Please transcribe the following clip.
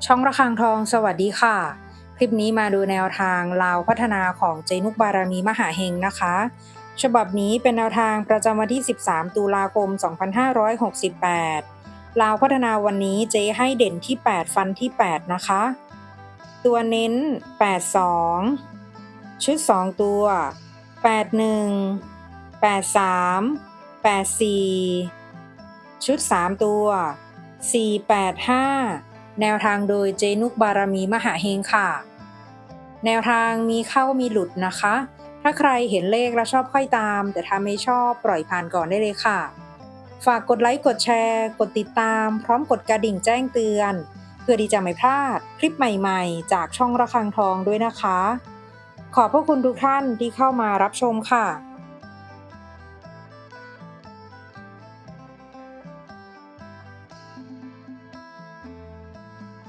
ช่องระฆังทองสวัสดีค่ะคลิปนี้มาดูแนวทางลาวพัฒนาของเจนุกบารมีมหาเฮงนะคะฉบับนี้เป็นแนวทางประจำวันที่13ตุลาคม2568ลาวพัฒนาวันนี้เจให้เด่นที่8ฟันที่8นะคะตัวเน้น82ชุด2ตัว81 83 84ชุด3ตัว485แนวทางโดยเจนุกบารมีมหาเฮงค่ะแนวทางมีเข้ามีหลุดนะคะถ้าใครเห็นเลขแล้วชอบค่อยตามแต่ถ้าไม่ชอบปล่อยผ่านก่อนได้เลยค่ะฝากกดไลค์กดแชร์กดติดตามพร้อมกดกระดิ่งแจ้งเตือนเพื่อที่จะไม่พลาดคลิปใหม่ๆจากช่องระฆังทองด้วยนะคะขอบพระคุณทุกท่านที่เข้ามารับชมค่ะ